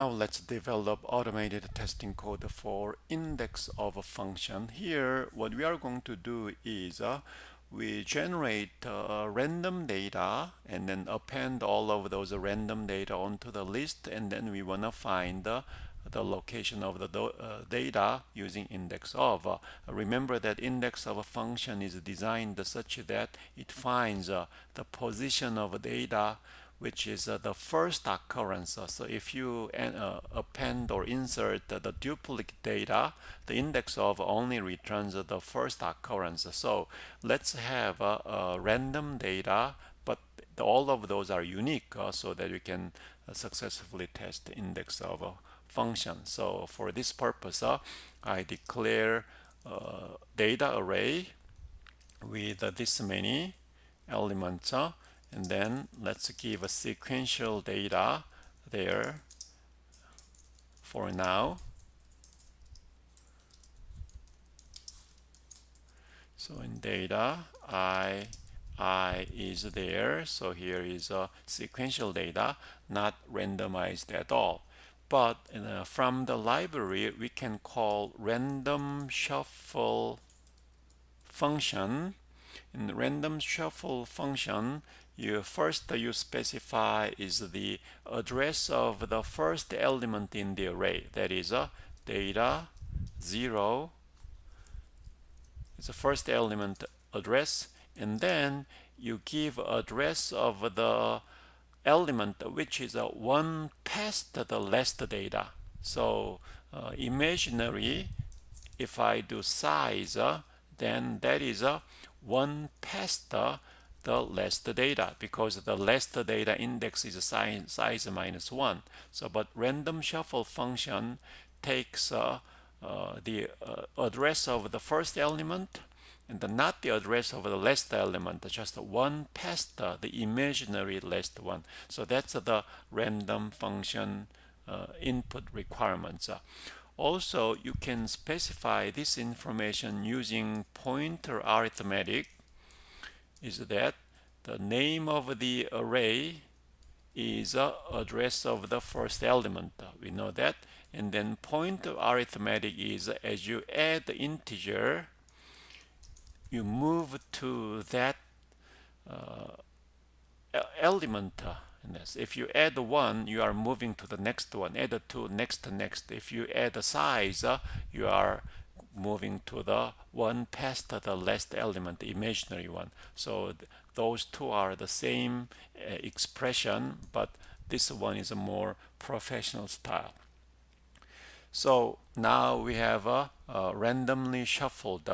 Now let's develop automated testing code for index of a function. Here, what we are going to do is we generate random data and then append all of those random data onto the list, and then we want to find the location of the data using index of. Remember that index of a function is designed such that it finds the position of data which is the first occurrence. So if you append or insert the duplicate data, the index of only returns the first occurrence. So let's have random data, but all of those are unique so that we can successfully test the index of a function. So for this purpose, I declare data array with this many elements, and then let's give a sequential data there for now. So in data, I is there, so here is a sequential data, not randomized at all. But from the library, we can call random shuffle function. In the random shuffle function, you specify is the address of the first element in the array. That is data 0 is the first element address, and then you give address of the element which is one past the last data. So imaginary, if I do size, then that is one past the last data, because the last data index is size minus 1. So but random shuffle function takes the address of the first element and not the address of the last element, just one past the imaginary last one. So that's the random function input requirements. Also, you can specify this information using pointer arithmetic. Is that the name of the array is address of the first element. We know that. And then pointer arithmetic is as you add the integer, you move to that element. If you add one, you are moving to the next one. Add a two, next. If you add a size, you are moving to the one past the last element, the imaginary one. So those two are the same expression, but this one is a more professional style. So now we have randomly shuffled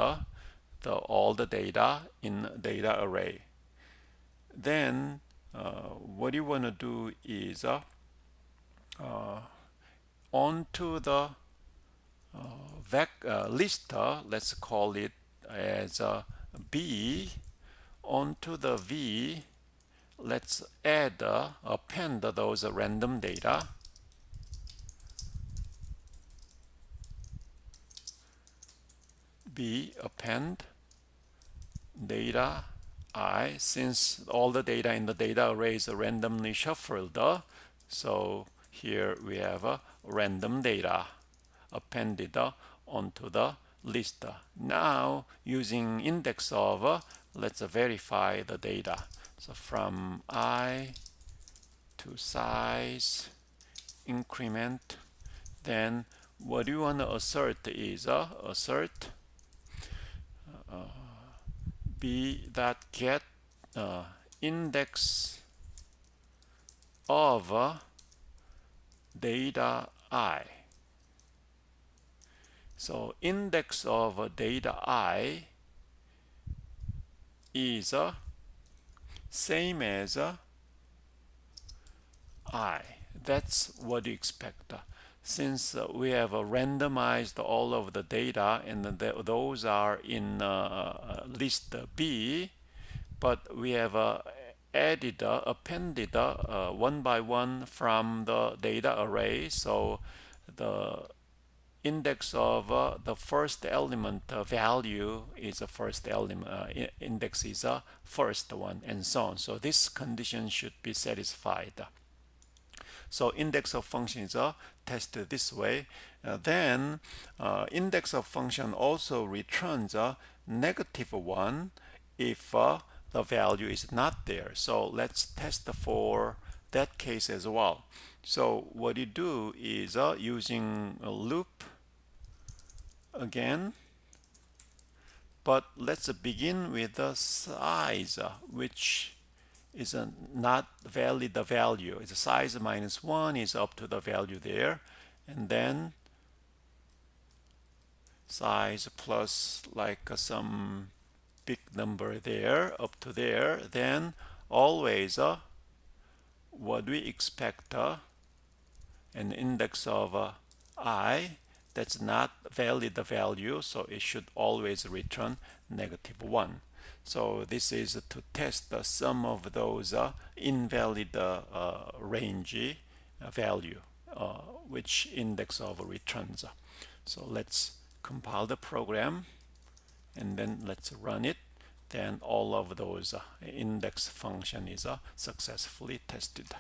all the data in data array. Then what you want to do is onto the list, let's call it as B. Onto the V, let's append those random data. B append data I, since all the data in the data array is randomly shuffled, so here we have a random data appended onto the list. Now using index of, let's verify the data. So from I to size increment, then what you want to assert is assert b dot get index of data I. So index of data I is same as I. That's what you expect. Since we have randomized all of the data and those are in list B, but we have appended one by one from the data array. So the index of the first element value is the first element, index is a first one, and so on. So this condition should be satisfied. So index of function is tested this way. Then index of function also returns a -1 if the value is not there. So let's test for that case as well. So what you do is using a loop again, but let's begin with the size, which is not valid the value. It's size -1 is up to the value there, and then size plus like some big number there up to there. Then always what we expect an index of I that's not valid the value, so it should always return -1. So this is to test the sum of those invalid range value, which index of returns. So let's compile the program and then let's run it. Then all of those index function is successfully tested.